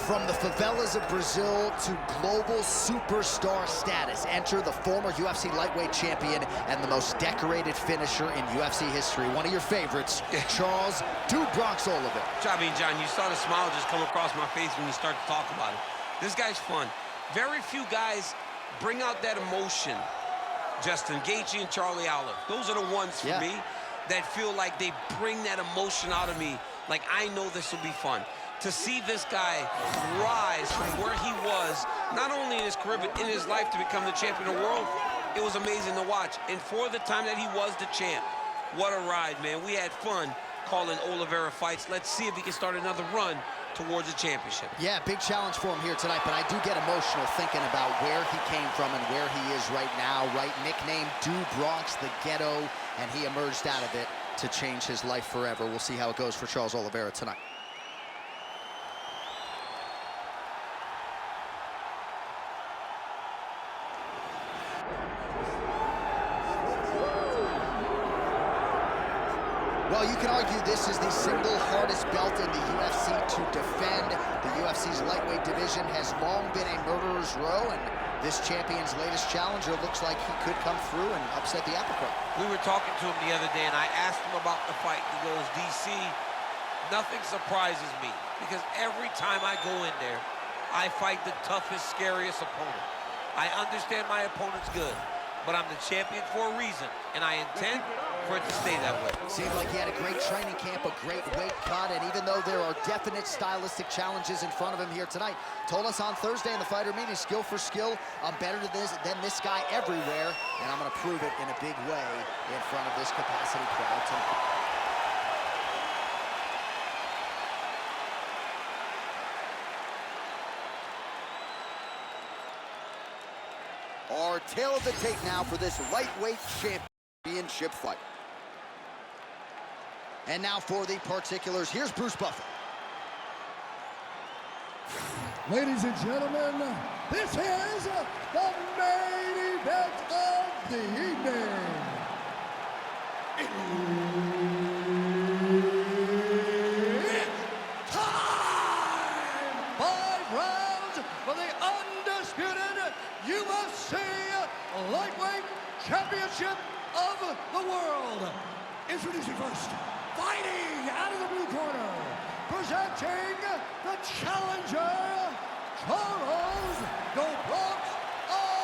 From the favelas of Brazil to global superstar status, enter the former UFC lightweight champion and the most decorated finisher in UFC history. One of your favorites, Charles "Dude Bronx" Oliveira. I mean, John, you saw the smile just come across my face when you start to talk about it. This guy's fun. Very few guys bring out that emotion. Justin Gaethje and Charlie Olive. Those are the ones for me that feel like they bring that emotion out of me. Like, I know this will be fun. To see this guy rise from where he was, not only in his career, but in his life to become the champion of the world, it was amazing to watch. And for the time that he was the champ, what a ride, man. We had fun calling Oliveira fights. Let's see if he can start another run towards a championship. Yeah, big challenge for him here tonight, but I do get emotional thinking about where he came from and where he is right now, right? Nicknamed Dude Bronx, the ghetto, and he emerged out of it to change his life forever. We'll see how it goes for Charles Oliveira tonight. Well, you can argue this is the single hardest belt in the UFC to defend. The UFC's lightweight division has long been a murderer's row, and this champion's latest challenger looks like he could come through and upset the apple cart. We were talking to him the other day, and I asked him about the fight. He goes, DC, nothing surprises me, because every time I go in there, I fight the toughest, scariest opponent. I understand my opponent's good, but I'm the champion for a reason, and I intend for it to stay that way. Seemed like he had a great training camp, a great weight cut, and even though there are definite stylistic challenges in front of him here tonight, told us on Thursday in the fighter meeting, skill for skill, I'm better than this guy everywhere, and I'm gonna prove it in a big way in front of this capacity crowd tonight. Our tail of the tape now for this lightweight championship fight. And now for the particulars, here's Bruce Buffer. Ladies and gentlemen, this is the main event of the evening. It's time! 5 rounds for the undisputed UFC Lightweight Championship of the world. Introducing first, fighting out of the blue corner, presenting the challenger, Charles "The Bronx" Oliveira.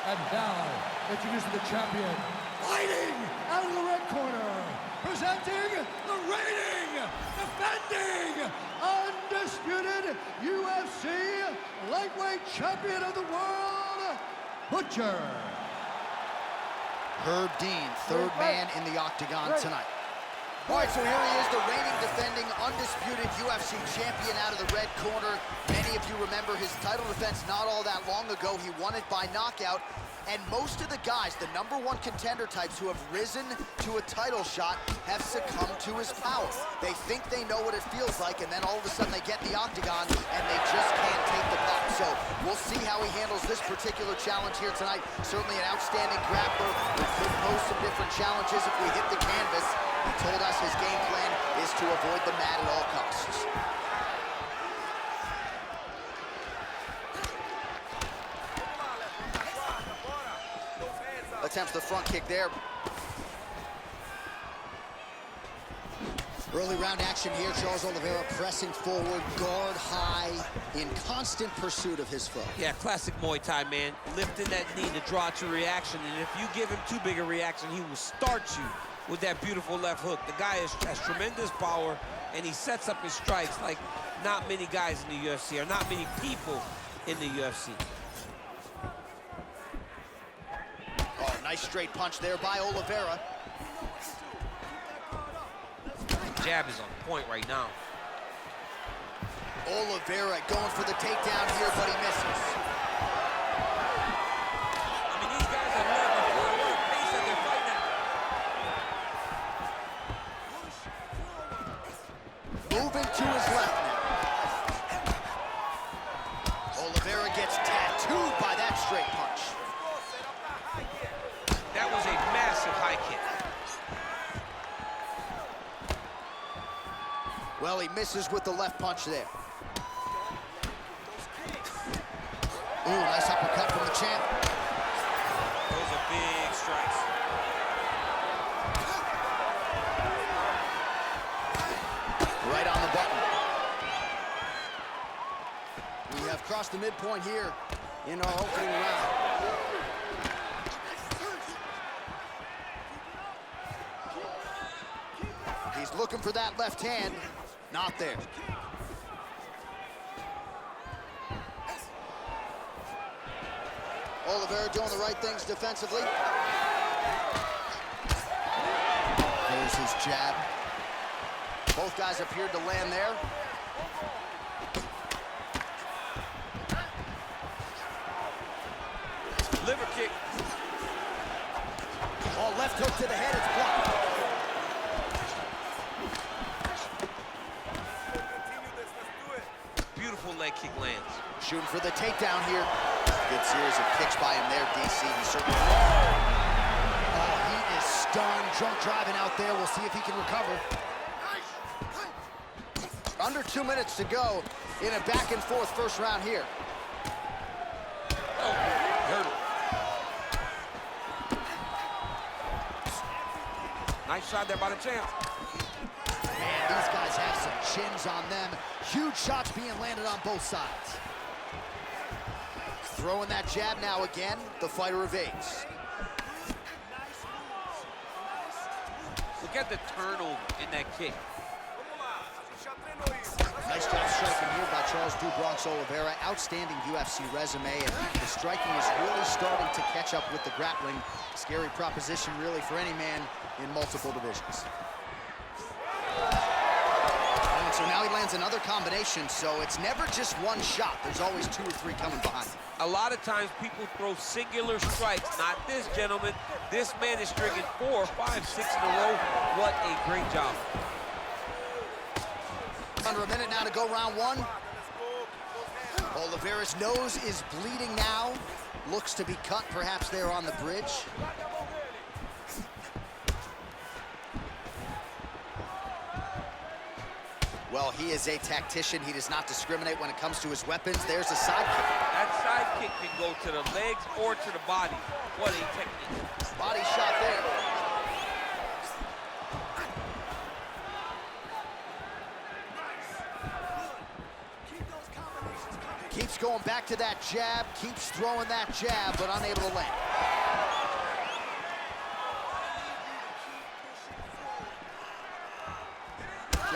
And now, introducing the champion, fighting out of the red corner, presenting the reigning, defending, undisputed UFC Lightweight Champion of the world, Butcher. Herb Dean, third man in the octagon tonight. All right, so here he is, the reigning, defending, undisputed UFC champion out of the red corner. Many of you remember his title defense not all that long ago. He won it by knockout. And most of the guys, the #1 contender types who have risen to a title shot, have succumbed to his power. They think they know what it feels like, and then all of a sudden they get the octagon, and they just can't take the bump. So we'll see how he handles this particular challenge here tonight. Certainly an outstanding grappler who could pose some different challenges if we hit the canvas. He told us his game plan is to avoid the mat at all costs. Attempts the front kick there. Early round action here. Charles Oliveira pressing forward, guard high, in constant pursuit of his foe. Yeah, classic Muay Thai, man. Lifting that knee to draw out your reaction, and if you give him too big a reaction, he will start you with that beautiful left hook. The guy has tremendous power, and he sets up his strikes like not many guys in the UFC, or not many people in the UFC. Oh, nice straight punch there by Oliveira. Jab is on point right now. Oliveira going for the takedown here, but he misses. I mean, these guys have learned before what pace that they're fighting at. Moving to his left now. Oliveira gets tattooed by that straight punch. That was a massive high kick. Well, he misses with the left punch there. Ooh, nice uppercut from the champ. Those are big strikes. Right on the button. We have crossed the midpoint here in our opening round. He's looking for that left hand. Not there. Oliveira doing the right things defensively. There's his jab. Both guys appeared to land there. Liver kick. Oh, left hook to the head, it's blocked. Beautiful leg kick lands. Shooting for the takedown here. Good series of kicks by him there, DC. He certainly... Oh, he is stunned. Drunk driving out there. We'll see if he can recover. Under 2 minutes to go in a back-and-forth first round here. Oh, hurt him. Nice shot there by the champ. Man, these guys have some chins on them. Huge shots being landed on both sides. Throwing that jab now again. The fighter evades. Look at the turnover in that kick. Nice job striking here by Charles Dubronx Oliveira. Outstanding UFC resume, and the striking is really starting to catch up with the grappling. Scary proposition really for any man in multiple divisions. And so now he lands another combination, so it's never just one shot. There's always 2 or 3 coming behind him. A lot of times people throw singular strikes. Not this gentleman. This man is striking 4, 5, 6 in a row. What a great job. Under a minute now to go round 1. Oliveira's nose is bleeding now. Looks to be cut, perhaps there on the bridge. Well, he is a tactician. He does not discriminate when it comes to his weapons. There's a side kick. That side kick can go to the legs or to the body. What a technique. Body shot there. Keeps going back to that jab, keeps throwing that jab, but unable to land.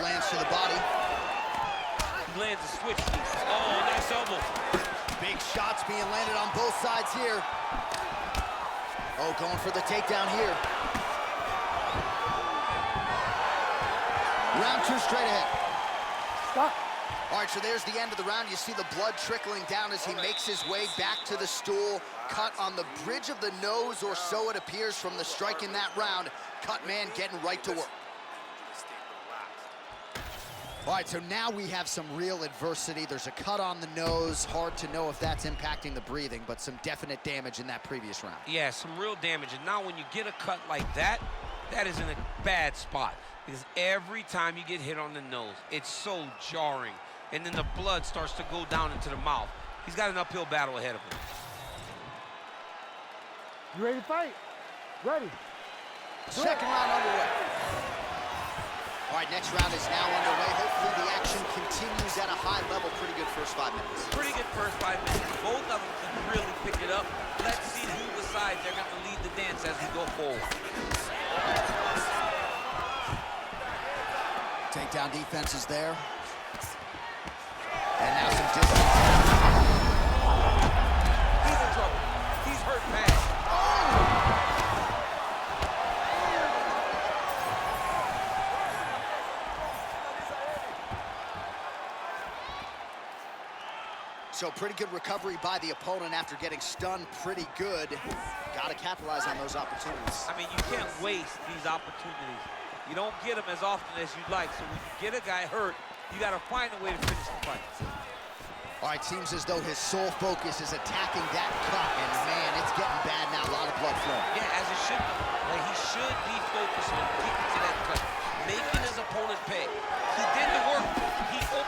Lands to the body. He lands a switch. Oh, nice elbow. Big shots being landed on both sides here. Oh, going for the takedown here. Round 2 straight ahead. Stop. All right, so there's the end of the round. You see the blood trickling down as he makes his way back to the stool. Cut on the bridge of the nose, or so it appears from the strike in that round. Cut man getting right to work. All right, so now we have some real adversity. There's a cut on the nose. Hard to know if that's impacting the breathing, but some definite damage in that previous round. Yeah, some real damage. And now when you get a cut like that, that is in a bad spot. Because every time you get hit on the nose, it's so jarring. And then the blood starts to go down into the mouth. He's got an uphill battle ahead of him. You ready to fight? Ready. Second round underway. All right, next round is now underway. Hopefully the action continues at a high level. Pretty good first 5 minutes. Pretty good first 5 minutes. Both of them can really pick it up. Let's see who decides they're going to lead the dance as we go forward. Takedown defense is there. And now some distance. He's in trouble. He's hurt bad. So pretty good recovery by the opponent after getting stunned pretty good. Got to capitalize on those opportunities. I mean, you can't waste these opportunities. You don't get them as often as you'd like. So when you get a guy hurt, you got to find a way to finish the fight. All right, seems as though his sole focus is attacking that cut, and man, it's getting bad now. A lot of blood flowing. Yeah, as it should be. Like, he should be focused on getting to that cut, making his opponent pay. He did the work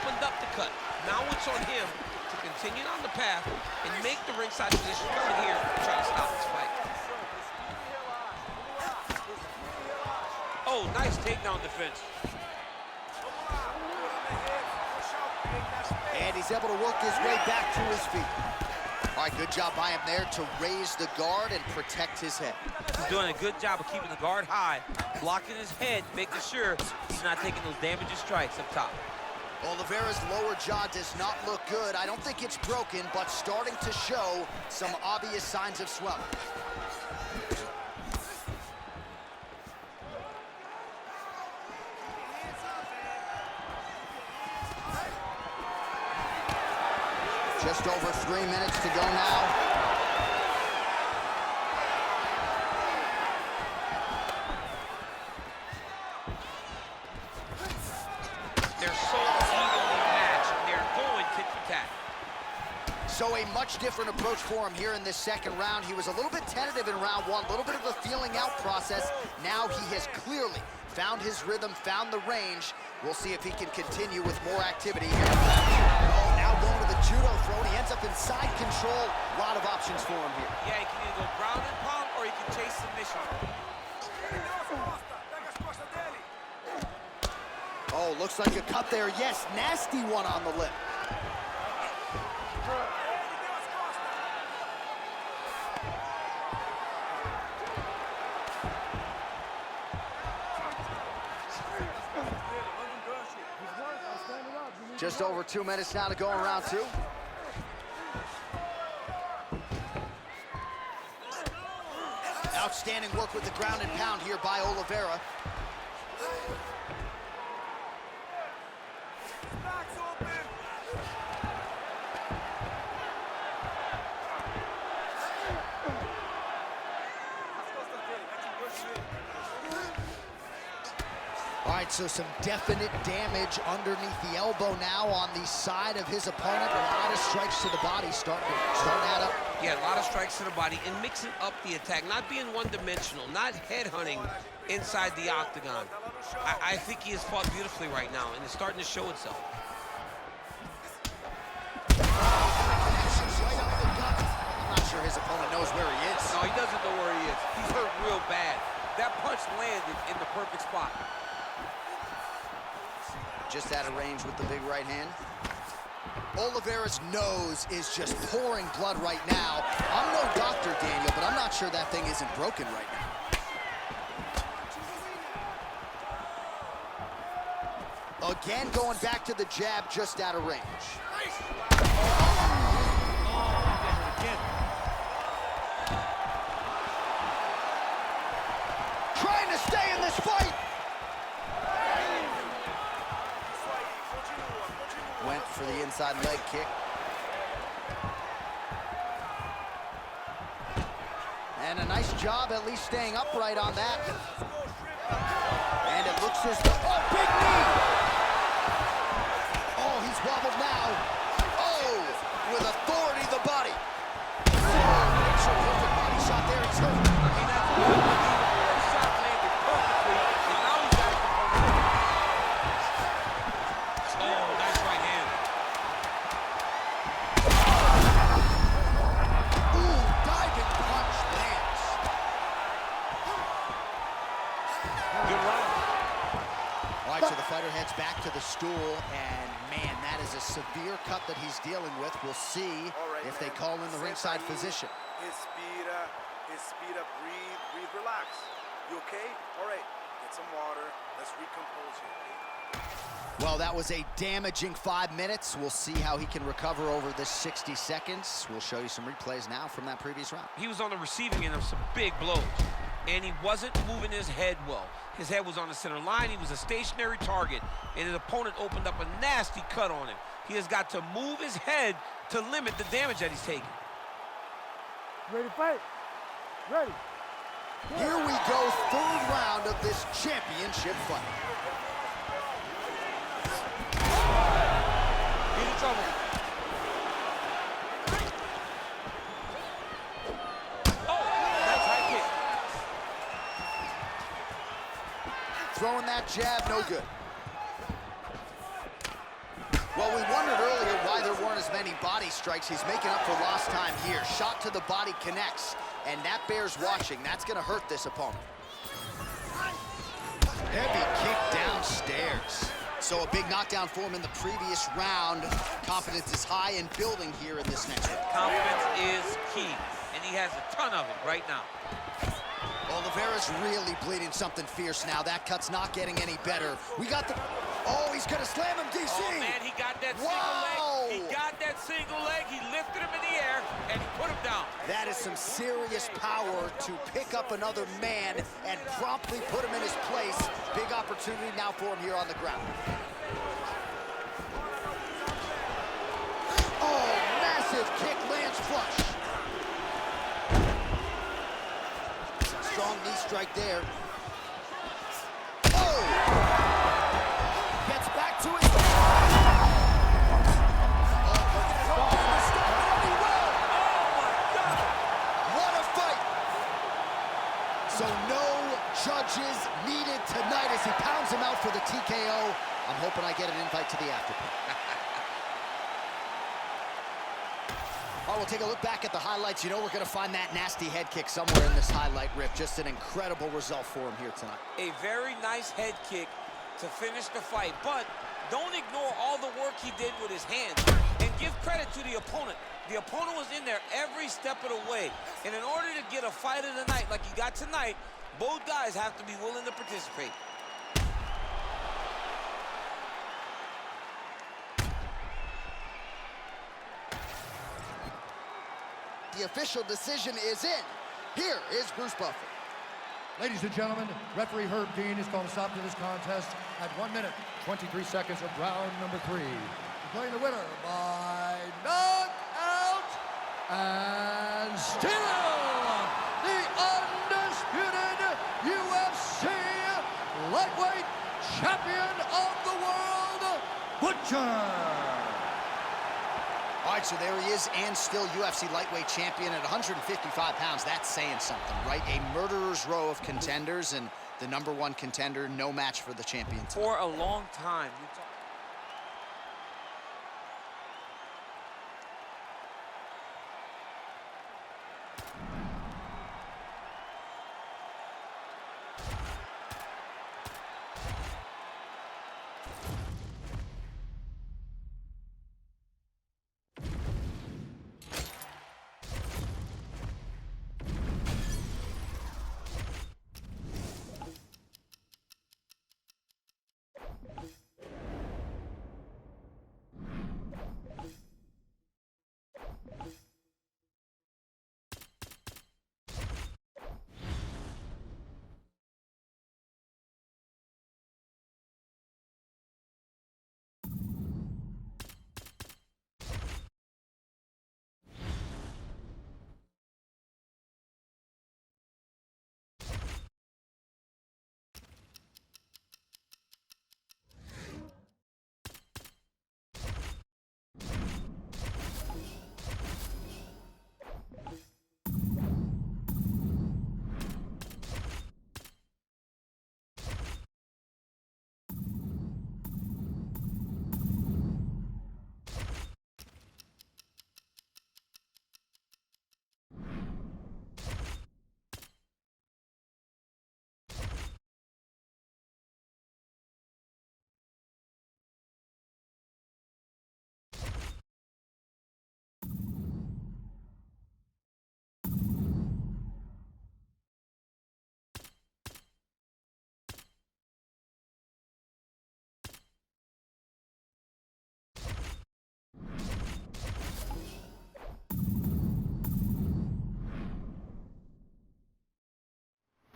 opened up the cut. Now it's on him to continue on the path and make the ringside position coming here to try to stop this fight. Oh, nice takedown defense. And he's able to work his way back to his feet. All right, good job by him there to raise the guard and protect his head. He's doing a good job of keeping the guard high, blocking his head, making sure he's not taking those damaging strikes up top. Oliveira's lower jaw does not look good. I don't think it's broken, but starting to show some obvious signs of swelling. Just over 3 minutes to go now. They're so evenly matched. They're going tit for tat. So a much different approach for him here in this second round. He was a little bit tentative in round one, a little bit of a feeling out process. Now he has clearly found his rhythm, found the range. We'll see if he can continue with more activity here. Oh, now going to the judo throw, and he ends up in side control. A lot of options for him here. Yeah, he can either go ground and pound or he can chase submission. Oh, looks like a cut there. Yes, nasty one on the lip. Just over 2 minutes now to go in round two. Outstanding work with the ground and pound here by Oliveira. All right, so some definite damage underneath the elbow now on the side of his opponent. A lot of strikes to the body starting to add up. Yeah, a lot of strikes to the body and mixing up the attack, not being one-dimensional, not headhunting inside the octagon. I think he has fought beautifully right now, and it's starting to show itself. I'm not sure his opponent knows where he is. No, he doesn't know where he is. He's hurt real bad. That punch landed in the perfect spot. Just out of range with the big right hand. Oliveira's nose is just pouring blood right now. I'm no doctor, Daniel, but I'm not sure that thing isn't broken right now. Again, going back to the jab, just out of range. Trying to stay in this fight. Went for the inside leg kick. And a nice job at least staying upright on that. And it looks as though, oh, big knee! Oh, he's wobbled now. Oh, with authority, the body. Oh, makes a perfect body shot there. He's hurt. Shot landed perfectly, and now he's got it. Oh, nice right hand. Ooh, diving punch lands. Good run. All right, so the fighter heads back to the stool, and man, that is a severe cut that he's dealing with. We'll see if they call in the ringside physician. Inspira, breathe, relax. You okay? All right, get some water. Let's recompose you. Well, that was a damaging 5 minutes. We'll see how he can recover over this 60 seconds. We'll show you some replays now from that previous round. He was on the receiving end of some big blows, and he wasn't moving his head well. His head was on the center line. He was a stationary target, and his opponent opened up a nasty cut on him. He has got to move his head to limit the damage that he's taking. Ready to fight? Ready. Here we go, third round of this championship fight. He's in trouble. Oh, nice high kick. Throwing that jab, no good. Well, we wondered earlier why there weren't as many body strikes. He's making up for lost time here. Shot to the body connects, and that bears watching. That's going to hurt this opponent. Heavy kick downstairs. So a big knockdown for him in the previous round. Confidence is high and building here in this next round. Confidence is key, and he has a ton of it right now. Oliveira's really bleeding something fierce now. That cut's not getting any better. We got the... Oh, he's gonna slam him, DC. Oh, man, he got that single leg. He got that single leg. He lifted him in the air, and he put him down. That is some serious power to pick up another man and promptly put him in his place. Big opportunity now for him here on the ground. Oh, massive kick lands flush. Strong knee strike there. Oh! Gets back to his... What a fight! So no judges needed tonight as he pounds him out for the TKO. I'm hoping I get an invite to the after party. All right, we'll take a look back at the highlights. You know we're going to find that nasty head kick somewhere in this highlight rip. Just an incredible result for him here tonight. A very nice head kick to finish the fight, but don't ignore all the work he did with his hands, and give credit to the opponent. The opponent was in there every step of the way, and in order to get a fight of the night like you got tonight, both guys have to be willing to participate. The official decision is in. Here is Bruce Buffer. Ladies and gentlemen, referee Herb Dean is going to stop to this contest at 1 minute, 23 seconds of round number 3. Declaring the winner by knockout and still the undisputed UFC lightweight champion of the world, Butcher. All right, so there he is, and still UFC lightweight champion at 155 pounds. That's saying something, right? A murderer's row of contenders, and the #1 contender, no match for the champion tonight. For a long time.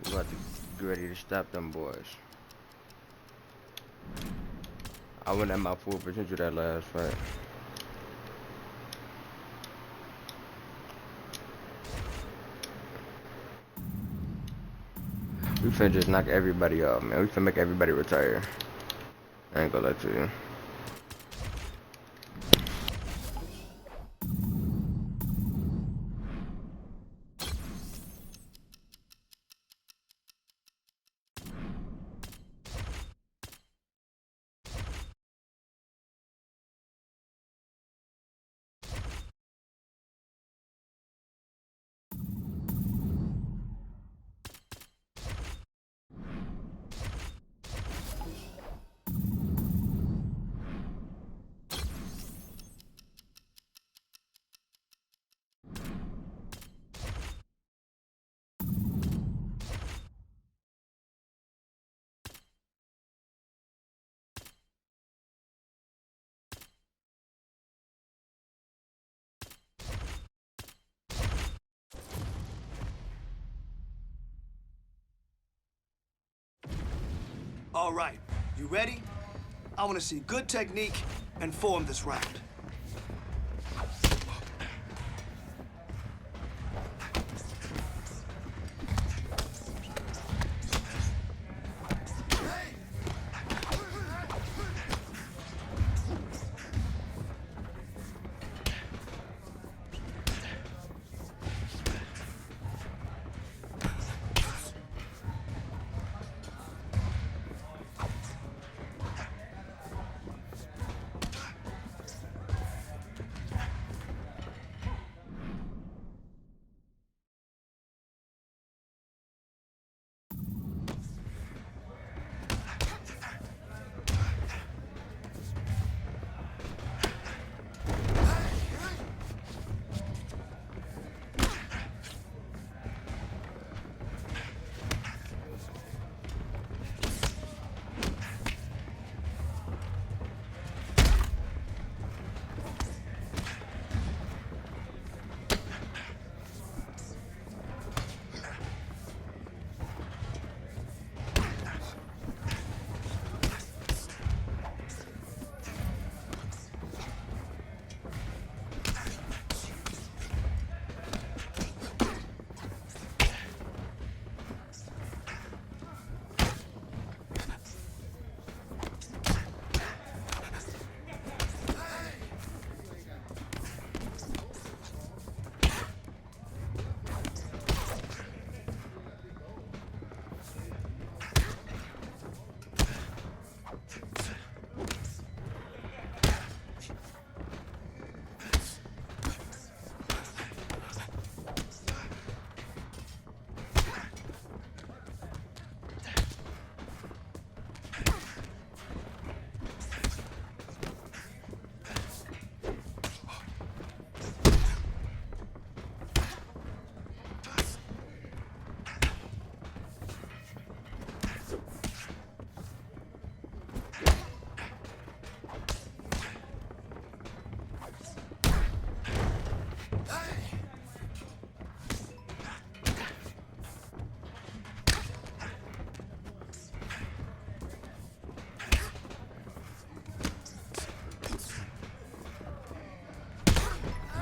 About to get ready to stop them boys. I went at my full potential that last fight. We finna just knock everybody off, man. We finna make everybody retire. I ain't gonna lie to you. All right, you ready? I want to see good technique and form this round.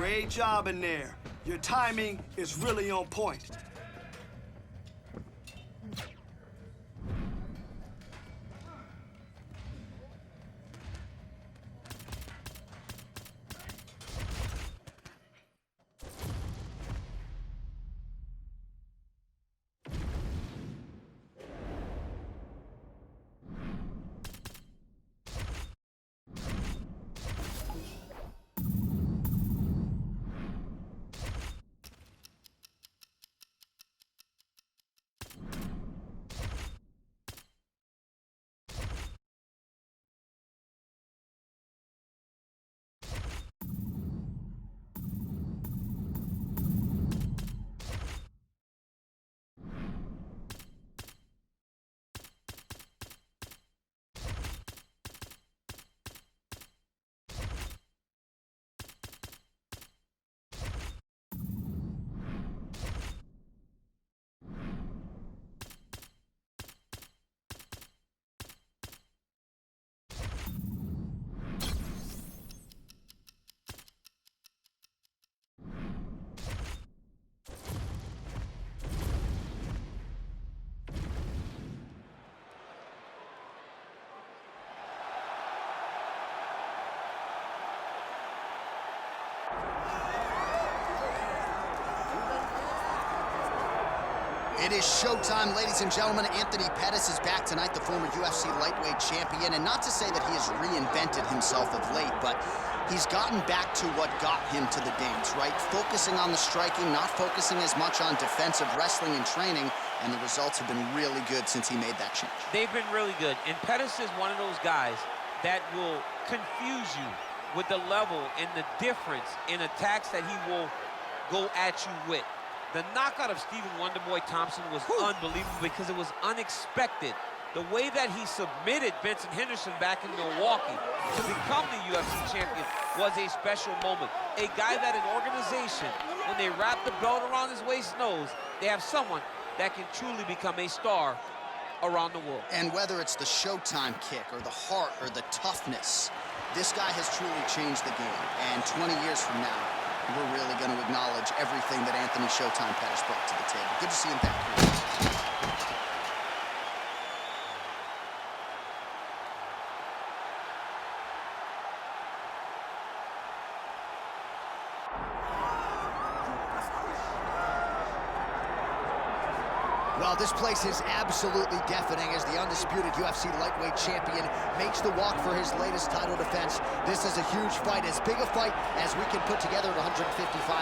Great job in there. Your timing is really on point. It is showtime, ladies and gentlemen. Anthony Pettis is back tonight, the former UFC lightweight champion. And not to say that he has reinvented himself of late, but he's gotten back to what got him to the dance, right? Focusing on the striking, not focusing as much on defensive wrestling and training. And the results have been really good since he made that change. They've been really good. And Pettis is one of those guys that will confuse you with the level and the difference in attacks that he will go at you with. The knockout of Stephen Wonderboy Thompson was unbelievable because it was unexpected. The way that he submitted Benson Henderson back in Milwaukee to become the UFC champion was a special moment. A guy that an organization, when they wrap the belt around his waist, knows they have someone that can truly become a star around the world. And whether it's the Showtime kick or the heart or the toughness, this guy has truly changed the game. And 20 years from now, we're really going to acknowledge everything that Anthony Showtime Pettis brought to the table. Good to see him back here. Well, this place is absolutely deafening as the undisputed UFC lightweight champion makes the walk for his latest title defense. This is a huge fight, as big a fight as we can put together at 155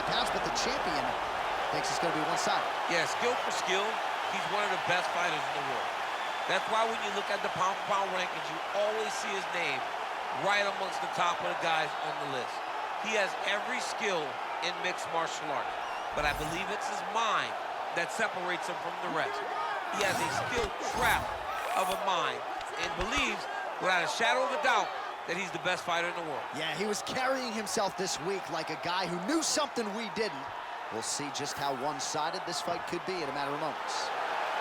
pounds, but the champion thinks it's going to be one-sided. Yeah, skill for skill, he's one of the best fighters in the world. That's why when you look at the pound-for-pound rankings, you always see his name right amongst the top of the guys on the list. He has every skill in mixed martial arts, but I believe it's his mind that separates him from the rest. He has a skill trap of a mind and believes, without a shadow of a doubt, that he's the best fighter in the world. Yeah, he was carrying himself this week like a guy who knew something we didn't. We'll see just how one-sided this fight could be in a matter of moments.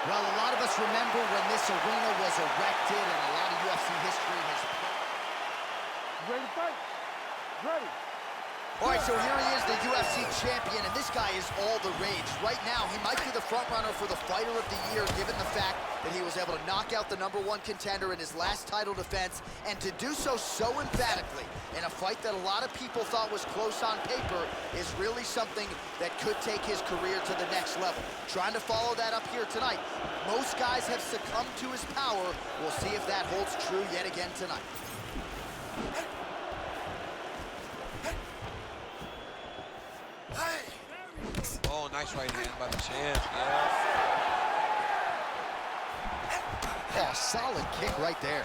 Well, a lot of us remember when this arena was erected, and a lot of UFC history has... Ready to fight? Ready. All right, so here he is, the UFC champion, and this guy is all the rage. Right now, he might be the front runner for the Fighter of the Year, given the fact that he was able to knock out the #1 contender in his last title defense, and to do so emphatically in a fight that a lot of people thought was close on paper is really something that could take his career to the next level. Trying to follow that up here tonight. Most guys have succumbed to his power. We'll see if that holds true yet again tonight. Oh, nice right hand by the champ, yeah. Oh, solid kick right there.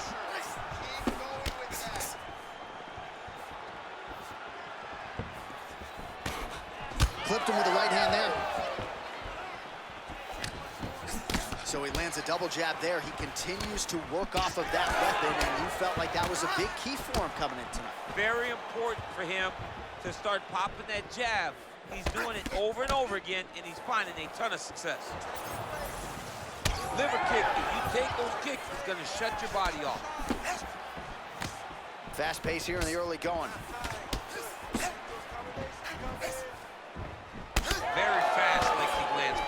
Clipped him with the right hand there. So he lands a double jab there. He continues to work off of that weapon, and you felt like that was a big key for him coming in tonight. Very important for him to start popping that jab. He's doing it over and over again, and he's finding a ton of success. Liver kick, if you take those kicks, it's going to shut your body off. Fast pace here in the early going. Very fast leg kick lands.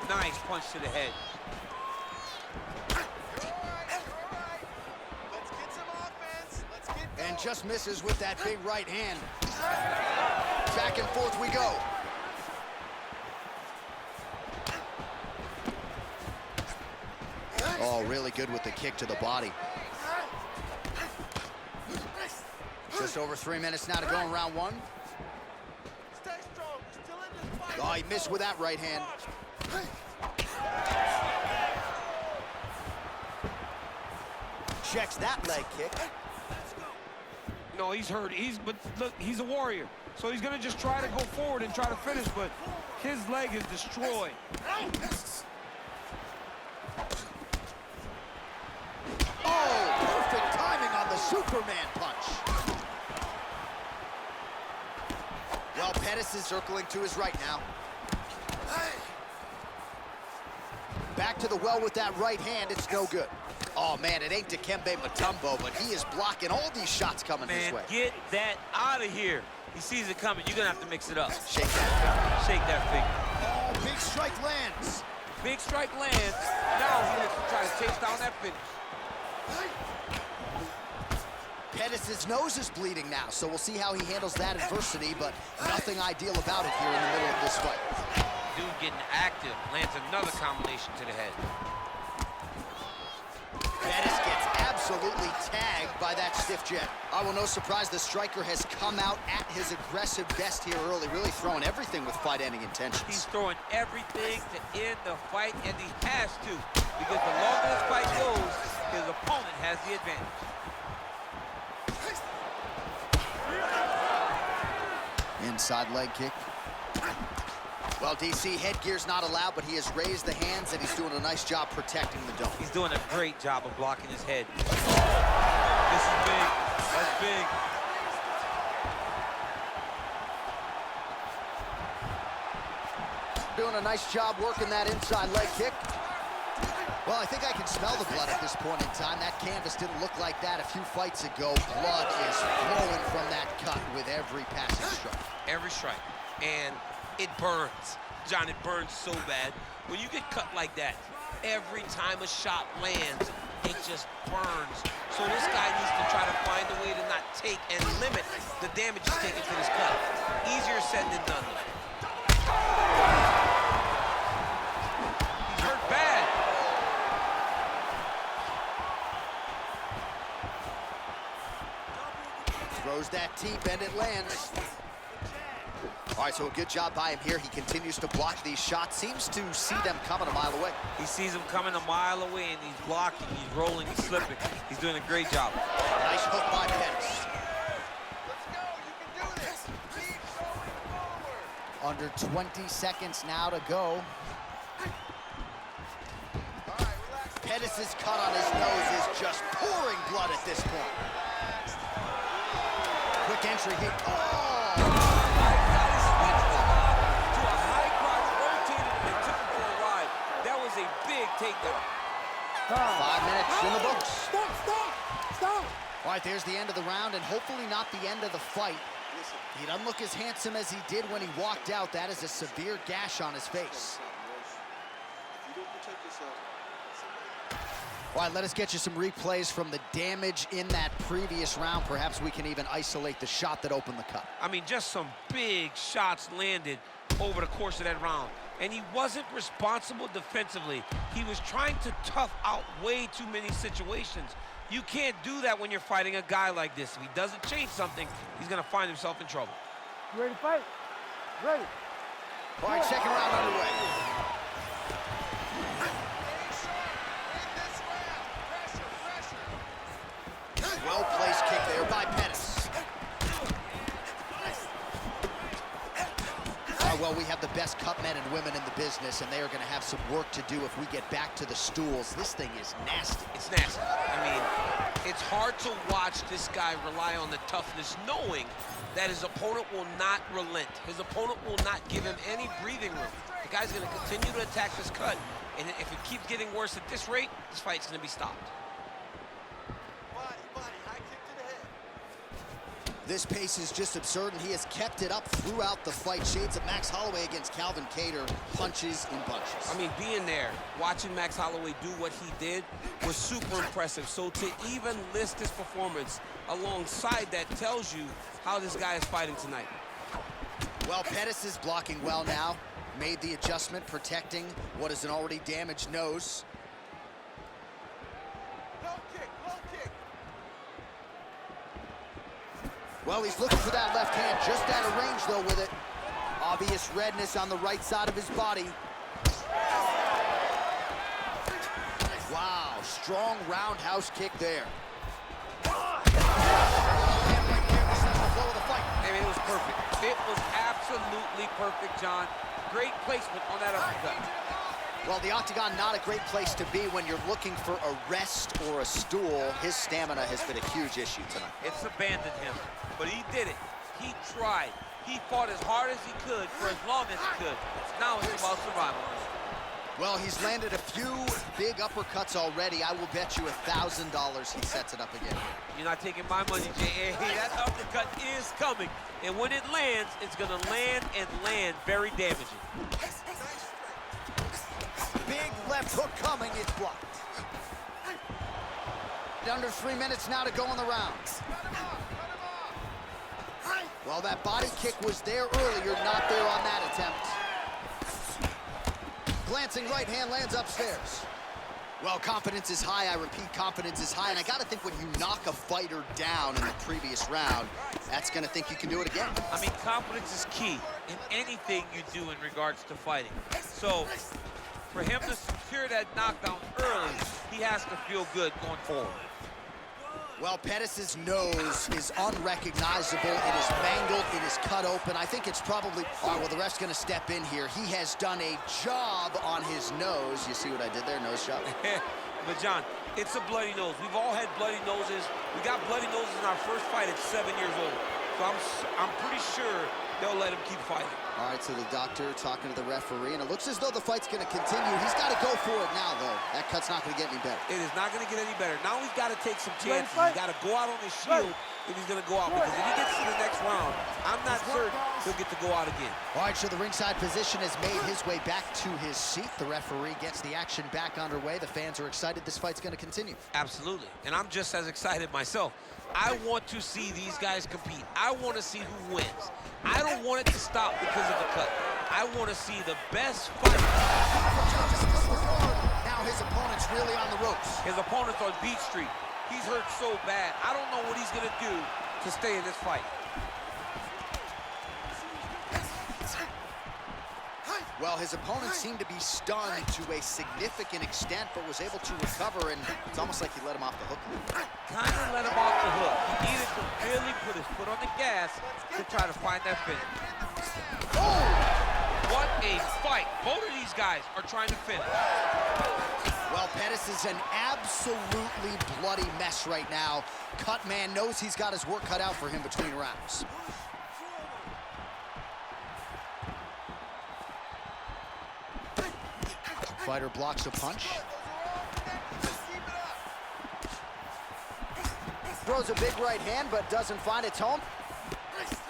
Nice punch to the head. And just misses with that big right hand. Back and forth we go. Oh, really good with the kick to the body. Just over 3 minutes now to go in round one. Oh, he missed with that right hand. Checks that leg kick. No, he's hurt. But look, he's a warrior. So he's gonna just try to go forward and try to finish, but his leg is destroyed. Oh, perfect timing on the Superman punch. Well, Pettis is circling to his right now. Back to the well with that right hand, it's no good. Oh, man, it ain't Dikembe Mutombo, but he is blocking all these shots coming his way. Man, get that out of here. He sees it coming. You're going to have to mix it up. Shake that finger. Shake that finger. Oh, big strike lands. Big strike lands. Now he has to try to chase down that finish. Pettis' nose is bleeding now, so we'll see how he handles that adversity, but nothing ideal about it here in the middle of this fight. Dude getting active, lands another combination to the head. Pettis gets absolutely tagged by that stiff jab. Oh, well, no surprise, the striker has come out at his aggressive best here early, really throwing everything with fight-ending intentions. He's throwing everything to end the fight, and he has to, because the longer this fight goes, his opponent has the advantage. Inside leg kick. Well, DC, headgear's not allowed, but he has raised the hands, and he's doing a nice job protecting the dome. He's doing a great job of blocking his head. This is big. That's big. doing a nice job working that inside leg kick. Well, I think I can smell the blood at this point in time. That canvas didn't look like that a few fights ago. Blood is flowing from that cut with every passing strike. Every strike. And it burns. John, it burns so bad. When you get cut like that, every time a shot lands, it just burns. So this guy needs to try to find a way to not take and limit the damage he's taking to this cut. Easier said than done. He's hurt bad. Throws that deep and it lands. All right, so a good job by him here. He continues to block these shots. Seems to see them coming a mile away. He sees them coming a mile away, and he's blocking, he's rolling, he's slipping. He's doing a great job. Nice hook by Pettis. Let's go. You can do this. Keep going forward. Under 20 seconds now to go. All right, relax. Pettis' cut on his nose is just pouring blood at this point. Quick entry here. Oh! Takedown. 5 minutes in the books. Stop. All right, there's the end of the round, and hopefully not the end of the fight. He doesn't look as handsome as he did when he walked out. That is a severe gash on his face. All right, let us get you some replays from the damage in that previous round. Perhaps we can even isolate the shot that opened the cut. I mean, just some big shots landed over the course of that round. And he wasn't responsible defensively. He was trying to tough out way too many situations. You can't do that when you're fighting a guy like this. If he doesn't change something, he's gonna find himself in trouble. You ready to fight? Ready. All right, second round underway. Well-placed kick there by Pettis. Well, we have the best cut men and women in the business, and they are going to have some work to do if we get back to the stools. This thing is nasty. It's nasty. I mean, it's hard to watch this guy rely on the toughness, knowing that his opponent will not relent. His opponent will not give him any breathing room. The guy's going to continue to attack this cut, and if it keeps getting worse at this rate, this fight's going to be stopped. This pace is just absurd, and he has kept it up throughout the fight. Shades of Max Holloway against Calvin Kattar, punches in bunches. I mean, being there, watching Max Holloway do what he did was super impressive. So to even list his performance alongside that tells you how this guy is fighting tonight. Well, Pettis is blocking well now. Made the adjustment, protecting what is an already damaged nose. Well, he's looking for that left hand, just out of range, though, with it. Obvious redness on the right side of his body. Wow, strong roundhouse kick there. I mean, it was perfect. It was absolutely perfect, John. Great placement on that uppercut. Well, the octagon, not a great place to be when you're looking for a rest or a stool. His stamina has been a huge issue tonight. It's abandoned him, but he did it. He tried. He fought as hard as he could for as long as he could. Now it's about survival. Well, he's landed a few big uppercuts already. I will bet you $1,000 he sets it up again. You're not taking my money, J.A. That uppercut is coming. And when it lands, it's going to land and land very damaging. Big left hook coming, it's blocked. Under 3 minutes now to go in the round. Well, that body kick was there earlier, not there on that attempt. Glancing right hand lands upstairs. Well, confidence is high. I repeat, confidence is high. And I got to think when you knock a fighter down in the previous round, that's going to think you can do it again. I mean, confidence is key in anything you do in regards to fighting. So, for him to secure that knockdown early, he has to feel good going forward. Well, Pettis' nose is unrecognizable. It is mangled. It is cut open. I think it's probably... All right, well, the ref's going to step in here. He has done a job on his nose. You see what I did there? Nose job. But, John, it's a bloody nose. We've all had bloody noses. We got bloody noses in our first fight at 7 years old. So I'm pretty sure they'll let him keep fighting. All right, so the doctor talking to the referee, and it looks as though the fight's going to continue. He's got to go for it now, though. That cut's not going to get any better. It is not going to get any better. Now he's got to take some chances. He's got to go out on his shield if he's going to go out, because if he gets to the next round, I'm not certain he'll get to go out again. All right, so the ringside physician has made his way back to his seat. The referee gets the action back underway. The fans are excited. This fight's going to continue. Absolutely, and I'm just as excited myself. I want to see these guys compete. I want to see who wins. I don't want it to stop because of the cut. I want to see the best fight. Now his opponent's really on the ropes. His opponent's on Beat Street. He's hurt so bad. I don't know what he's going to do to stay in this fight. Well, his opponent seemed to be stunned to a significant extent, but was able to recover, and it's almost like he let him off the hook. Kind of let him off the hook. He needed to really put his foot on the gas to try to find that finish. Oh! What a fight. Both of these guys are trying to finish. Well, Pettis is an absolutely bloody mess right now. Cut man knows he's got his work cut out for him between rounds. Fighter blocks a punch. Throws a big right hand, but doesn't find its home.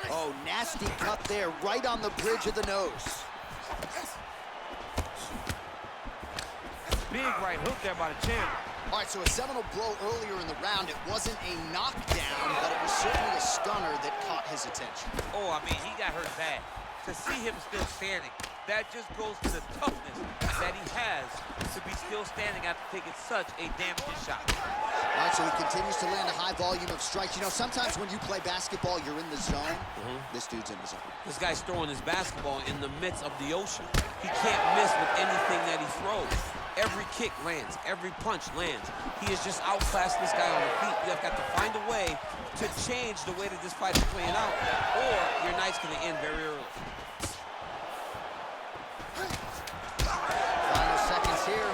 Oh, nasty cut there, right on the bridge of the nose. Big right hook there by the champ. All right, so a seminal blow earlier in the round. It wasn't a knockdown, but it was certainly a stunner that caught his attention. Oh, I mean, he got hurt bad. To see him still standing, that just goes to the toughness that he has to be still standing after taking such a damaging shot. All right, so he continues to land a high volume of strikes. You know, sometimes when you play basketball, you're in the zone. This dude's in the zone. This guy's throwing his basketball in the midst of the ocean. He can't miss with anything that he throws. Every kick lands, every punch lands. He has just outclassed this guy on the feet. You have got to find a way to change the way that this fight is playing out, or your night's going to end very early. Final seconds here.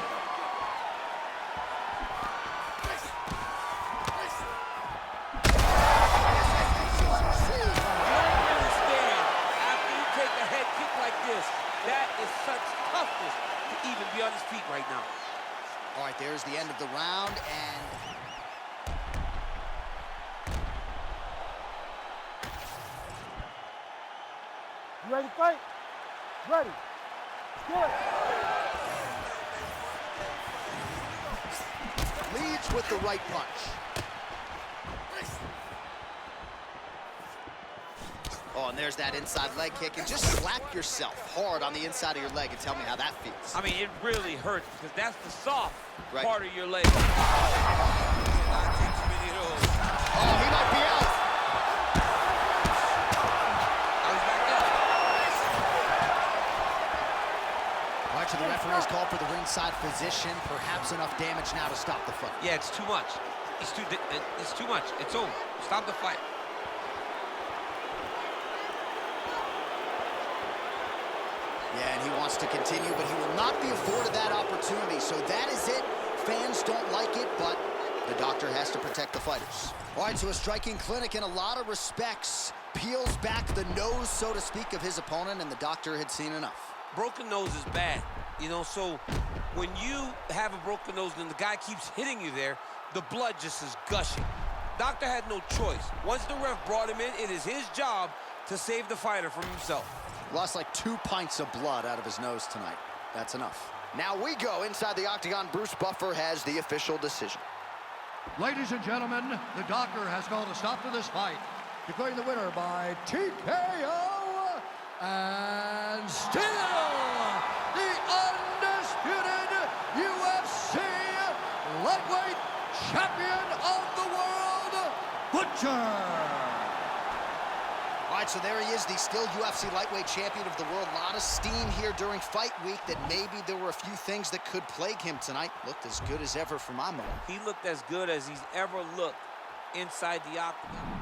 After you take a head kick like this, that is such toughness to even be on his feet right now. All right, there's the end of the round, and You ready to fight? Ready. Good. leads with the right punch. Oh, and there's that inside leg kick, and just slap yourself hard on the inside of your leg and tell me how that feels. I mean, it really hurts because that's the soft part of your leg. Oh, he might be out. All right, so the referee has called for the ringside physician. Perhaps enough damage now to stop the fight. Yeah, it's too much. It's too much. It's over. Stop the fight. Yeah, and he wants to continue, but he will not be afforded that opportunity. So that is it. Fans don't like it, but the doctor has to protect the fighters. All right, so a striking clinic in a lot of respects. Peels back the nose, so to speak, of his opponent, and the doctor had seen enough. Broken nose is bad, you know, so when you have a broken nose and the guy keeps hitting you there, the blood just is gushing. Doctor had no choice. Once the ref brought him in, it is his job to save the fighter from himself. Lost like 2 pints of blood out of his nose tonight. That's enough. Now we go inside the octagon. Bruce Buffer has the official decision. Ladies and gentlemen, the doctor has called a stop to this fight, declaring the winner by TKO and still the undisputed UFC lightweight champion of the world, Butcher. All right, so there he is, the still UFC lightweight champion of the world. A lot of steam here during fight week that maybe there were a few things that could plague him tonight. Looked as good as ever for my money. He looked as good as he's ever looked inside the octagon.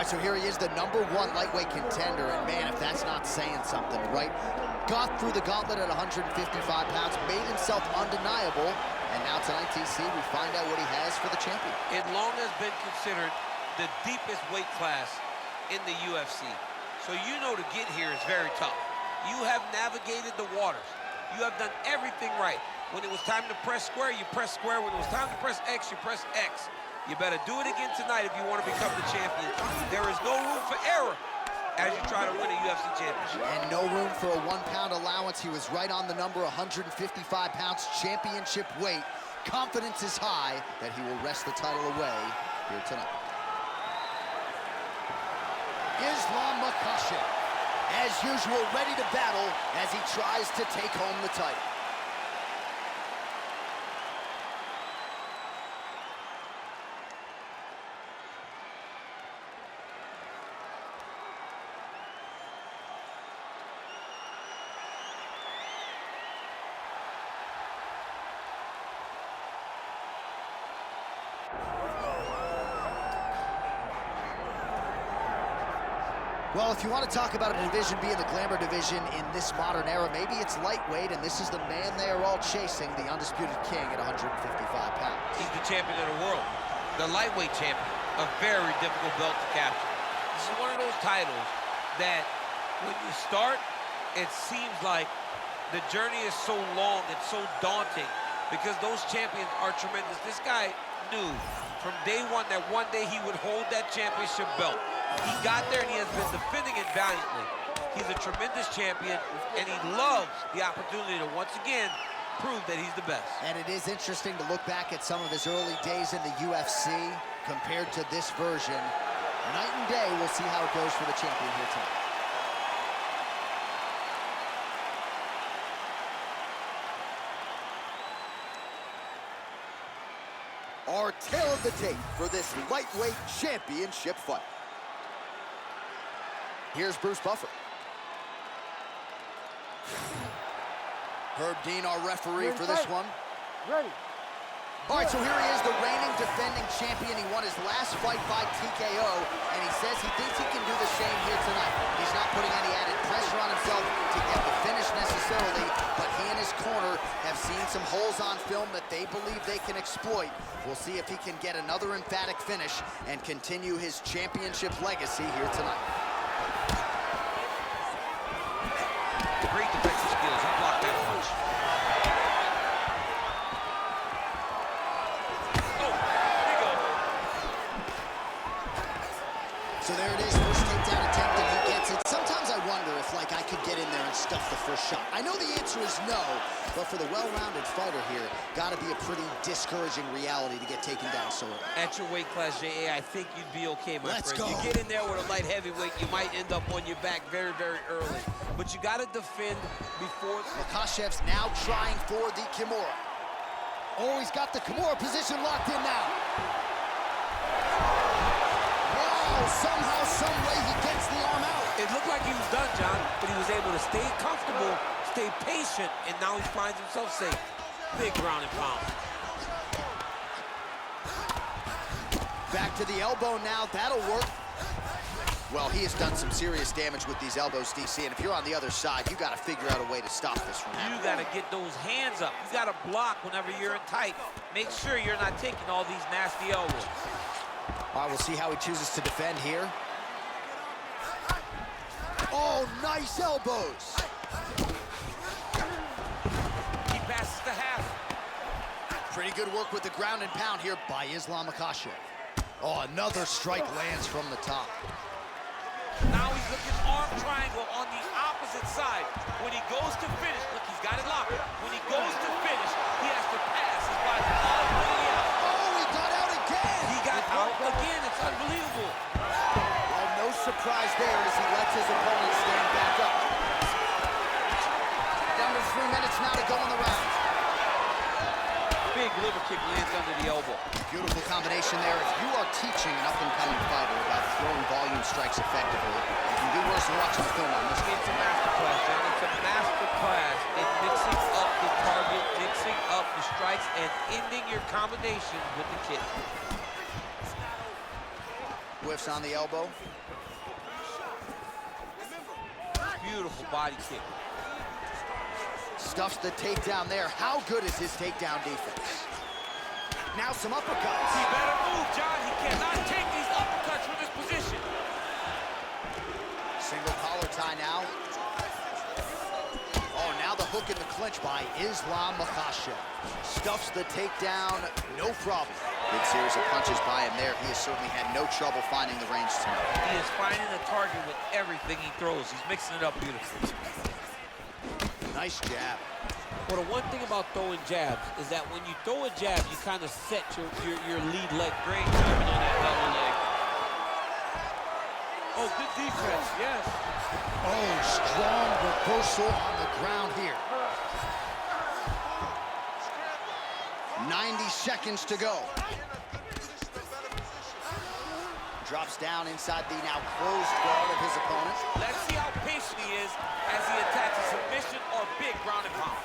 right, so here he is, the #1 lightweight contender, and man, if that's not saying something, right? Got through the gauntlet at 155 pounds, made himself undeniable, and now tonight, TC, we find out what he has for the champion. It long has been considered the deepest weight class in the UFC. So you know to get here is very tough. You have navigated the waters. You have done everything right. When it was time to press square, you press square. When it was time to press X, you press X. You better do it again tonight if you want to become the champion. There is no room for error as you try to win a UFC championship. And no room for a 1-pound allowance. He was right on the number, 155 pounds, championship weight. Confidence is high that he will wrest the title away here tonight. Islam Makhachev, as usual, ready to battle as he tries to take home the title. Well, if you want to talk about a division being the glamour division in this modern era, maybe it's lightweight, and this is the man they are all chasing, the undisputed king at 155 pounds. He's the champion of the world, the lightweight champion, a very difficult belt to capture. This is one of those titles that when you start, it seems like the journey is so long, it's so daunting, because those champions are tremendous. This guy knew from day one that one day he would hold that championship belt. He got there and he has been defending it valiantly. He's a tremendous champion, and he loves the opportunity to once again prove that he's the best. And it is interesting to look back at some of his early days in the UFC compared to this version. Night and day, we'll see how it goes for the champion here tonight. Our tale of the tape for this lightweight championship fight. Here's Bruce Buffer. Herb Dean, our referee for this one. Ready. All right, so here he is, the reigning defending champion. He won his last fight by TKO, and he says he thinks he can do the same here tonight. He's not putting any added pressure on himself to get the finish necessarily, but he and his corner have seen some holes on film that they believe they can exploit. We'll see if he can get another emphatic finish and continue his championship legacy here tonight. Great defensive skills. He blocked that punch. Oh, there you go. So there it is, first takedown attempt, and he gets it. Sometimes I wonder if, like, I could get in there and stuff the first shot. I know the answer is no, but for the well-rounded fighter here, gotta be a pretty discouraging reality to get taken down so early. At your weight class, J.A., I think you'd be okay, my Let's friend. go. You get in there with a light heavyweight, you might end up on your back very, very early. But you got to defend before... Makhachev's now trying for the Kimura. Oh, he's got the Kimura position locked in now. Wow, somehow, some way he gets the arm out. It looked like he was done, John, but he was able to stay comfortable, stay patient, and now he finds himself safe. Big ground and pound. Back to the elbow now, that'll work. Well, he has done some serious damage with these elbows, DC, and if you're on the other side, you got to figure out a way to stop this from happening. You got to get those hands up. You got to block whenever you're in tight. Make sure you're not taking all these nasty elbows. All right, we'll see how he chooses to defend here. Oh, nice elbows. He passes the half. Pretty good work with the ground and pound here by Islam Makhachev. Oh, another strike lands from the top. Now he's looking arm triangle on the opposite side. When he goes to finish, look, he's got it locked. When he goes to finish, he has to pass his body all the way out. Oh, he got out again. He got out again. It's unbelievable. Well, no surprise there as he lets his opponent stand back up. Down to 3 minutes now to go in the round. Big liver kick lands under the elbow. Beautiful combination there. If you are teaching an up-and-coming fighter about throwing volume strikes effectively, you can do worse than watching the film on this. It's a masterclass, John. It's a masterclass in mixing up the target, mixing up the strikes, and ending your combination with the kick. Whiffs on the elbow. Beautiful body kick. Stuffs the takedown there. How good is his takedown defense? Now some uppercuts. He better move, John. He cannot take these uppercuts from this position. Single collar tie now. Oh, now the hook in the clinch by Islam Makhachev. Stuffs the takedown, no problem. Big series of punches by him there. He has certainly had no trouble finding the range tonight. He is finding the target with everything he throws. He's mixing it up beautifully. Nice jab. Well, the one thing about throwing jabs is that when you throw a jab, you kind of set your lead leg. Great timing on that double leg. Oh, good defense, yes. Oh, strong reversal on the ground here. 90 seconds to go. Drops down inside the now closed guard of his opponent. Let's see how patient he is as he attacks a submission or big ground and pound.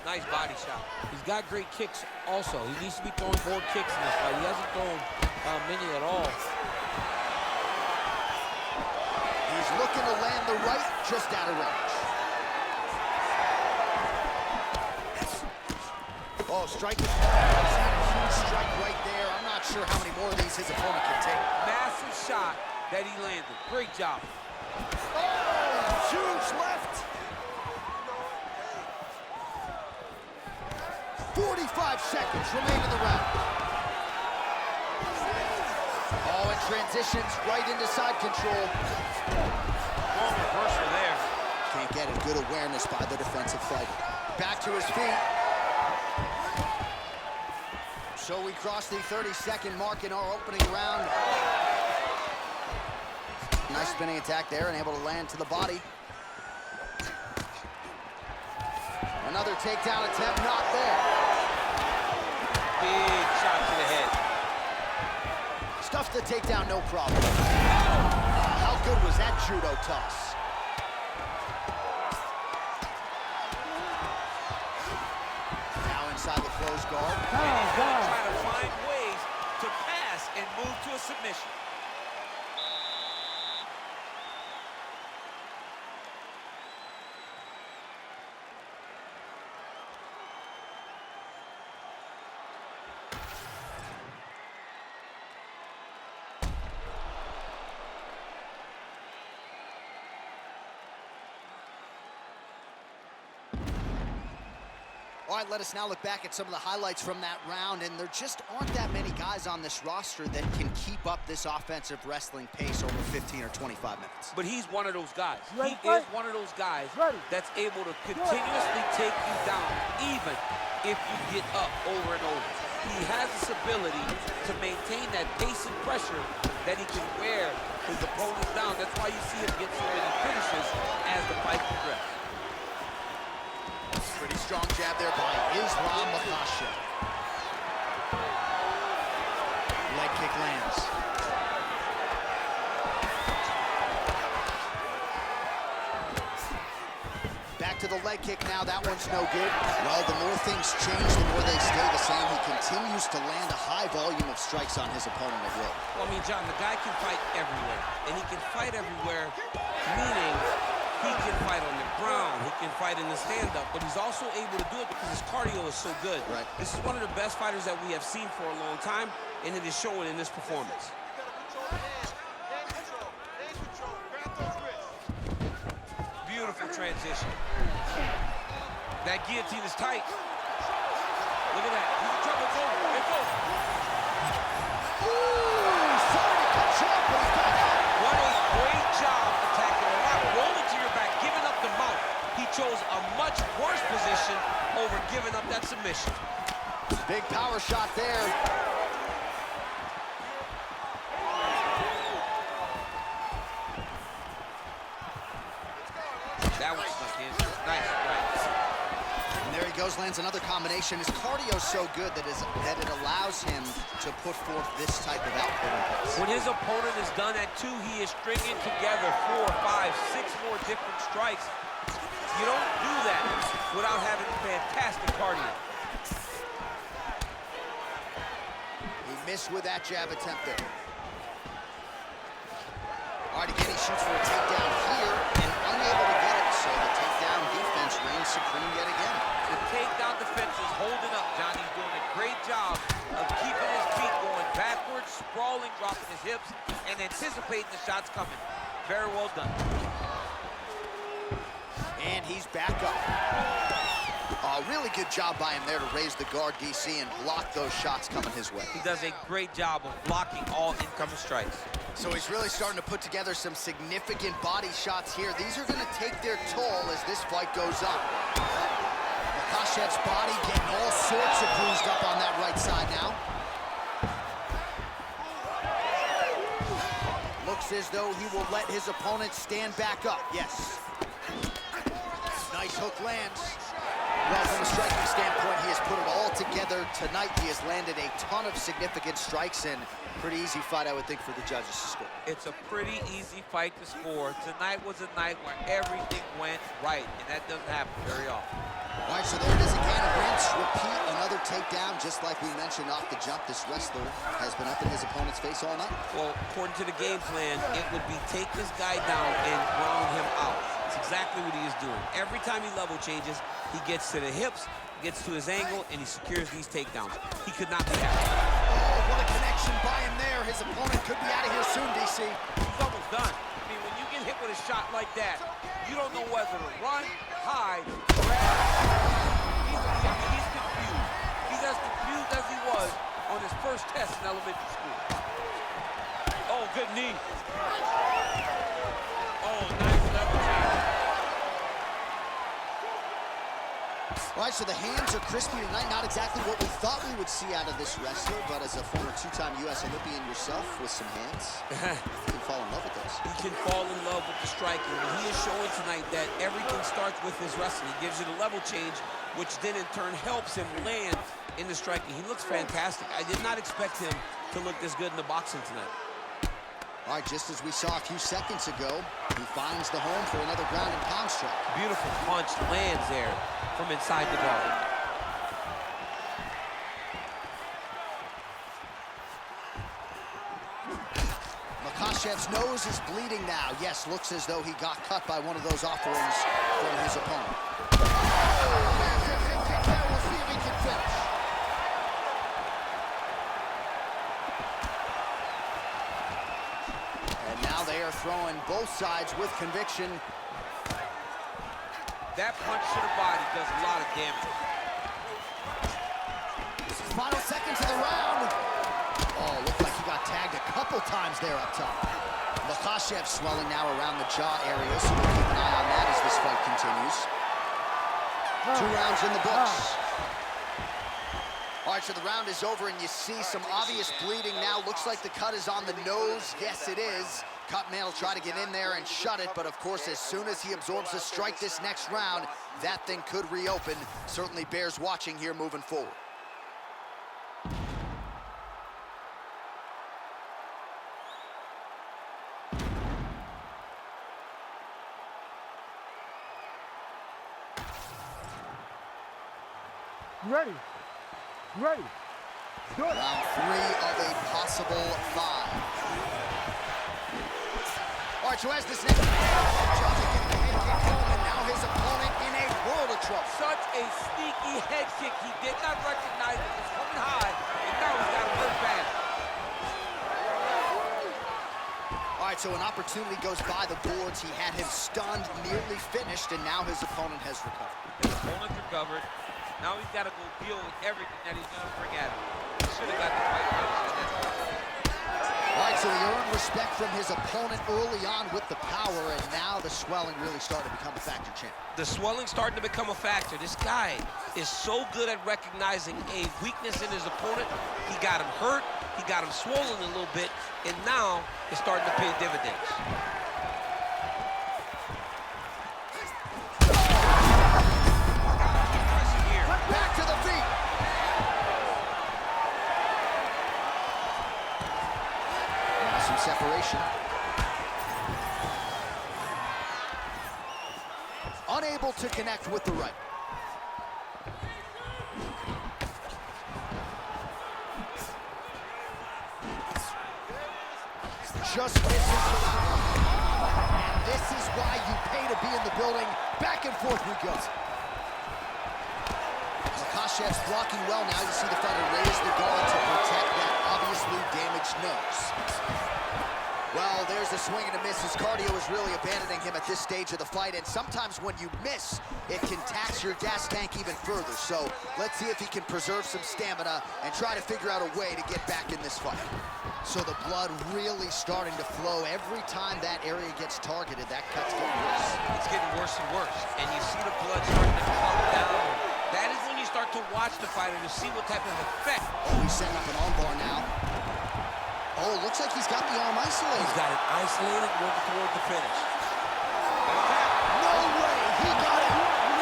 Nice body shot. He's got great kicks also. He needs to be throwing more kicks in this fight. He hasn't thrown many at all. He's looking to land the right, just out of range. Oh, strike. He's had a huge strike right there. I'm not sure how many more of these his opponent can take. Massive shot that he landed. Great job. Oh, huge left. 45 seconds remain in the round. Oh, it transitions right into side control. Long reversal there. Can't get a good awareness by the defensive fighter. Back to his feet. So we cross the 30-second mark in our opening round. Nice spinning attack there and able to land to the body. Another takedown attempt, not there. Big shot to the head. Stuffs the takedown, no problem. How good was that judo toss? Now inside the closed guard. Trying to find ways to pass and move to a submission. All right, let us now look back at some of the highlights from that round, and there just aren't that many guys on this roster that can keep up this offensive wrestling pace over 15 or 25 minutes. But he's one of those guys. Ready, He fight? is one of those guys Ready. that's able to continuously take you down, even if you get up over and over. He has this ability to maintain that pace and pressure that he can wear his opponents down. That's why you see him get so many finishes as the fight progresses. Pretty strong jab there by Islam Makhachev. Leg kick lands. Back to the leg kick now. That one's no good. Well, the more things change, the more they stay the same. He continues to land a high volume of strikes on his opponent at will. Well, I mean, John, the guy can fight everywhere. And he can fight everywhere, meaning he can fight on the ground, he can fight in the stand-up, but he's also able to do it because his cardio is so good. Right. This is one of the best fighters that we have seen for a long time, and it is showing in this performance. Beautiful transition. That guillotine is tight. Look at that. He's in trouble. It's over. It's over. Ooh, sorry to cut you off, but he's got it. What a great job attacking a lot. Rolling to your back, giving up the mount. He chose a much worse position over giving up that submission. Big power shot there. That was stuck in. Nice strike. And there he goes, lands another combination. His cardio's so good that it allows him to put forth this type of output in pace. When his opponent is done at 2, he is stringing together 4, 5, 6 more different strikes. You don't do that without having fantastic cardio. He missed with that jab attempt there. All right, again, he shoots for a takedown here and unable to get it, so the takedown defense reigns supreme yet again. The takedown defense is holding up, John. He's doing a great job of keeping his feet going backwards, sprawling, dropping his hips, and anticipating the shots coming. Very well done. And he's back up. Really good job by him there to raise the guard, DC, and block those shots coming his way. He does a great job of blocking all incoming strikes. So he's really starting to put together some significant body shots here. These are going to take their toll as this fight goes on. Makhachev's body getting all sorts of bruised up on that right side now. Looks as though he will let his opponent stand back up. Yes. Nice hook lands. Well, from a striking standpoint, he has put it all together tonight. He has landed a ton of significant strikes, and pretty easy fight, I would think, for the judges to score. It's a pretty easy fight to score. Tonight was a night where everything went right, and that doesn't happen very often. All right, so there it is again. Rinse, repeat, another takedown. Just like we mentioned off the jump, this wrestler has been up in his opponent's face all night. Well, according to the game plan, it would be take this guy down and ground him out. That's exactly what he is doing. Every time he level changes, he gets to the hips, gets to his angle, and he secures these takedowns. He could not be happy. Oh, what a connection by him there. His opponent could be out of here soon, DC. He's almost done. I mean, when you get hit with a shot like that, you don't know whether to run, hide, grab. He's confused. He's as confused as he was on his first test in elementary school. Oh, good knee. Oh, nice level change. All right, so the hands are crispy tonight. Not exactly what we thought we would see out of this wrestler, but as a former two-time U.S. Olympian yourself with some hands, you can fall in love with those. He can fall in love with the striking. And he is showing tonight that everything starts with his wrestling. He gives you the level change, which then in turn helps him land in the striking. He looks fantastic. I did not expect him to look this good in the boxing tonight. All right, just as we saw a few seconds ago, he finds the home for another ground and pound strike. Beautiful punch lands there from inside the guard. Makhachev's nose is bleeding now. Yes, looks as though he got cut by one of those offerings from his opponent. We'll see if he can finish. And now they are throwing both sides with conviction. That punch to the body does a lot of damage. Final seconds of the round. Oh, looked like he got tagged a couple times there up top. Makhachev swelling now around the jaw area, so we'll keep an eye on that as this fight continues. 2 rounds in the books. All right, so the round is over, and you see some obvious bleeding now. Looks like the cut is on the nose. Yes, it is. Cutman will try to get in there and shut it, but of course, as soon as he absorbs a strike this next round, that thing could reopen. Certainly bears watching here moving forward. You ready? You ready? Do it. Round 3 of a possible 5. All right, so as this next judge getting the head kick home, and now his opponent in a world of trouble. Such a sneaky head kick. He did not recognize it was coming high, and now he's got to hurt bad. All right, so an opportunity goes by the boards. He had him stunned, nearly finished, and now his opponent has recovered. His opponent recovered. Now he's got to go deal with everything that he's going to bring at him. He should have got the fight first. All right, so he earned respect from his opponent early on with the power, and now the swelling really started to become a factor, champ. The swelling starting to become a factor. This guy is so good at recognizing a weakness in his opponent. He got him hurt, he got him swollen a little bit, and now it's starting to pay dividends. Back to the feet. Now some separation. Unable to connect with the right. Just misses. And this is why you pay to be in the building. Back and forth we go. Makashev's blocking well now. You see the fighter raise the guard to protect that obviously damaged nose. Well, there's a swing and a miss. His cardio is really abandoning him at this stage of the fight, and sometimes when you miss, it can tax your gas tank even further. So let's see if he can preserve some stamina and try to figure out a way to get back in this fight. So the blood really starting to flow. Every time that area gets targeted, that cut's getting worse. It's getting worse and worse, and you see the blood starting to come down. That is when you start to watch the fighter to see what type of effect. Oh, he's setting up an armbar now. Oh, looks like he's got the arm isolated. He's got it isolated, working toward the finish. No way, he got it.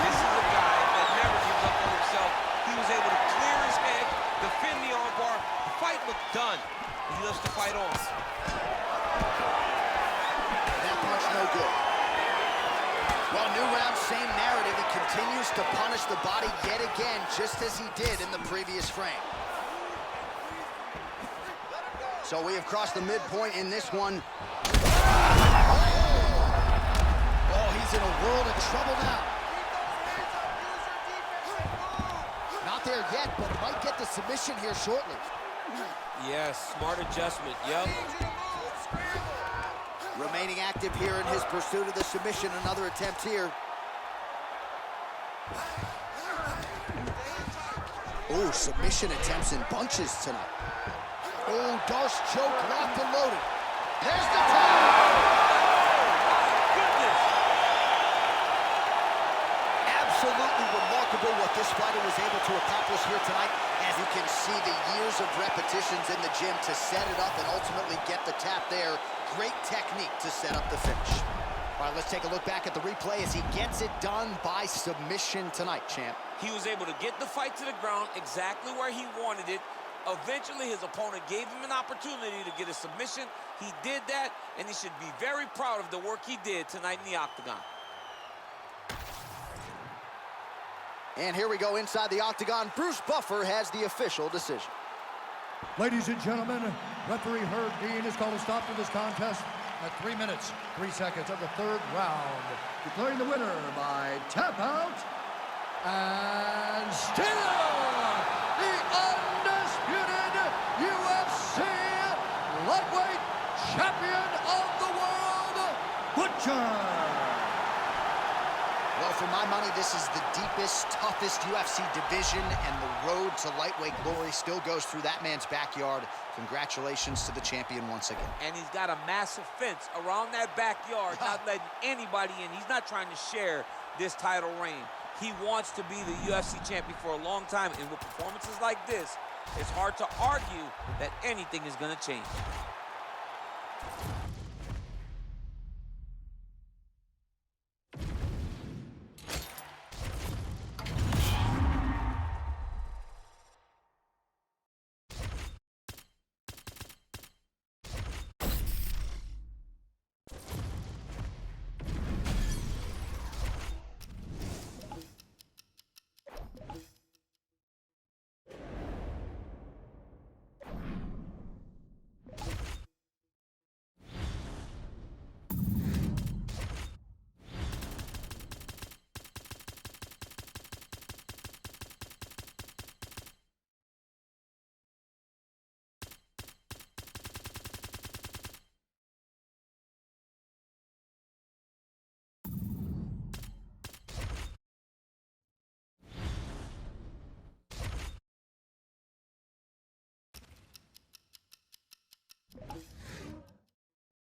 This is a guy that never gives up on himself. He was able to clear his head, defend the armbar. The fight looked done. He loves to fight on. That punch no good. Well, new round, same narrative. He continues to punish the body yet again, just as he did in the previous frame. So we have crossed the midpoint in this one. Oh, he's in a world of trouble now. Not there yet, but might get the submission here shortly. Yes, smart adjustment, yep. Remaining active here in his pursuit of the submission. Another attempt here. Oh, submission attempts in bunches tonight. Oh, Darce choke locked and loaded. There's the tap. Goodness. Absolutely remarkable what this fighter was able to accomplish here tonight. As you can see, the years of repetitions in the gym to set it up and ultimately get the tap there. Great technique to set up the finish. All right, let's take a look back at the replay as he gets it done by submission tonight, champ. He was able to get the fight to the ground exactly where he wanted it. Eventually, his opponent gave him an opportunity to get a submission. He did that, and he should be very proud of the work he did tonight in the octagon. And here we go inside the octagon. Bruce Buffer has the official decision. Ladies and gentlemen, referee Herb Dean has called a stop to this contest at 3 minutes, 3 seconds of the third round, declaring the winner by tap out and still the undisputed UFC lightweight champion of the world, Butcher. Well, for my money, this is the deepest, toughest UFC division, and the road to lightweight glory still goes through that man's backyard. Congratulations to the champion once again. And he's got a massive fence around that backyard, not letting anybody in. He's not trying to share this title reign. He wants to be the UFC champion for a long time, and with performances like this, it's hard to argue that anything is going to change.